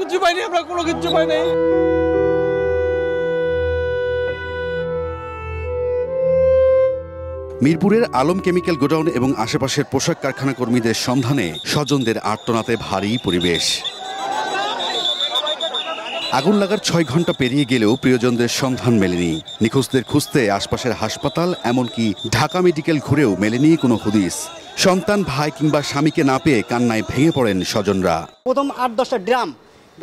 কিছু পাইনি, আমরা কোনো কিছু পাই নাই। মিরপুরের আলম কেমিক্যাল গোডাউন এবং আশেপাশের পোশাক কারখানা কর্মীদের সন্ধানে স্বজনদের আর্তনাতে ভারী পরিবেশ। আগুন লাগার 6 ঘন্টা পেরিয়ে গেলেও প্রিয়জনদের সন্ধান মেলেনি। নিখোঁজদের খুঁজতে আশপাশের হাসপাতাল, এমনকি ঢাকা মেডিকেল ঘুরেও মেলেনি কোনো হদিস। সন্তান, ভাই কিংবা স্বামীকে না পেয়ে কান্নায় ভেঙে পড়েন স্বজনরা। প্রথম 8-10টা ড্রাম,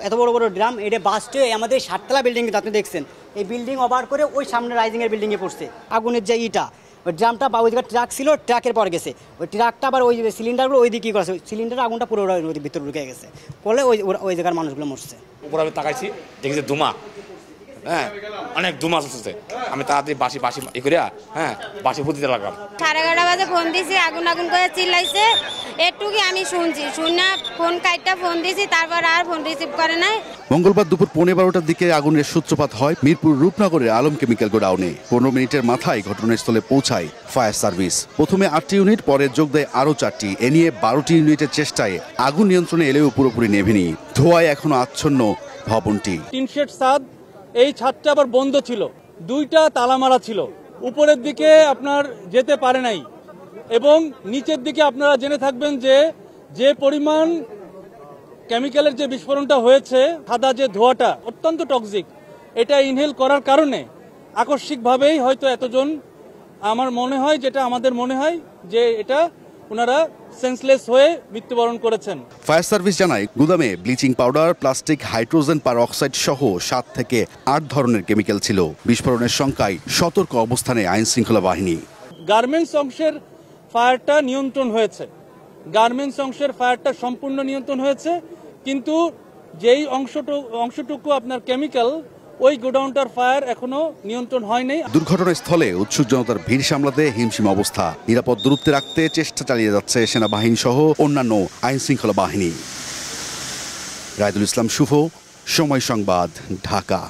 এত বড় বড় ড্রাম, এটা বাস্টে আমাদের 7তলা বিল্ডিং, আপনি দেখছেন এই বিল্ডিং ওভার করে ওই সামনে রাইজিংয়ের বিল্ডিংয়ে পড়ছে। আগুনের যে ইটা, ওই ড্রামটা বা ওই জায়গায় ট্রাক ছিল, ট্রাকের পর গেছে ওই ট্রাকটা, আবার ওই সিলিন্ডারগুলো ওই দিকে কী করেছে, সিলিন্ডার আগুনটা পুরো নদীর ভিতরে ঢুকে গেছে, ফলে ওই জায়গার মানুষগুলো মরছে। উপরে আমি তাকাইছি, দেখেছি ধুমা, হ্যাঁ অনেক ধুমা আসছে। আমি তাড়াতাড়ি বাসি ই করিয়া বাসি ফুটিতে লাগলাম। 11:30 বাজে ফোন দিছি, আগুন করে চিল্লাইছে, একটুকি আমি শুনছি, শুনে ফোন কাইটটা ফোন দিছি, তারপর আর ফোন রিসিভ করে নাই। মঙ্গলবার দুপুর 12:15টার দিকে আগুনের সূত্রপাত হয় মিরপুর রূপনগরের আলম কেমিক্যাল গোডাউনে। 15 মিনিটের মাথায় ঘটনাস্থলে পৌঁছায় ফায়ার সার্ভিস। প্রথমে 8টি ইউনিট, পরে যোগ দেয় আরও 4টি। এ নিয়ে 12টি ইউনিটের চেষ্টায় আগুন নিয়ন্ত্রণে এলেও পুরোপুরি নেভেনি। ধোঁয়ায় এখনো আচ্ছন্ন ভবনটি। টিন শেড ছাদ, এই ছাদটা আবার বন্ধ ছিল, 2টা তালা মারা ছিল। উপরের দিকে আপনার যেতে পারে নাই, এবং নিচের দিকে আপনারা জেনে থাকবেন যে পরিমাণ কেমিক্যালের যে বিস্ফোরণটা হয়েছে, সাদা যে ধোঁয়াটা অত্যন্ত টক্সিক, এটা ইনহেল করার কারণে আকস্মিকভাবেই হয়তো এতজন, আমার মনে হয়, যেটা আমাদের মনে হয় যে এটা ওনারা সেন্সলেস হয়ে মৃত্যুবরণ করেছেন। ফায়ার সার্ভিস জানায়, গুদামে bleaching powder, plastic, hydrogen peroxide সহ 7 থেকে 8 ধরনের কেমিক্যাল ছিল। বিস্ফোরণের শঙ্কায় সতর্ক অবস্থানে আইন শৃঙ্খলা বাহিনী। গার্মেন্টস অংশের ফায়ারটা নিয়ন্ত্রণ হয়েছে, গার্মেন্টস অংশের ফায়ারটা সম্পূর্ণ নিয়ন্ত্রণ হয়েছে, কিন্তু যেই অংশটুকু আপনার কেমিক্যাল, ওই গোডাউনটার ফায়ার এখনো নিয়ন্ত্রণ হয়নি। দুর্ঘটনাস্থলে উৎসুক জনতার ভিড় সামলাতে হিমশিম অবস্থা। নিরাপদ দূরত্বে রাখতে চেষ্টা চালিয়ে যাচ্ছে সেনাবাহিনী সহ অন্যান্য আইন শৃঙ্খলা বাহিনী। রায়দুল ইসলাম শুভ, সময় সংবাদ, ঢাকা।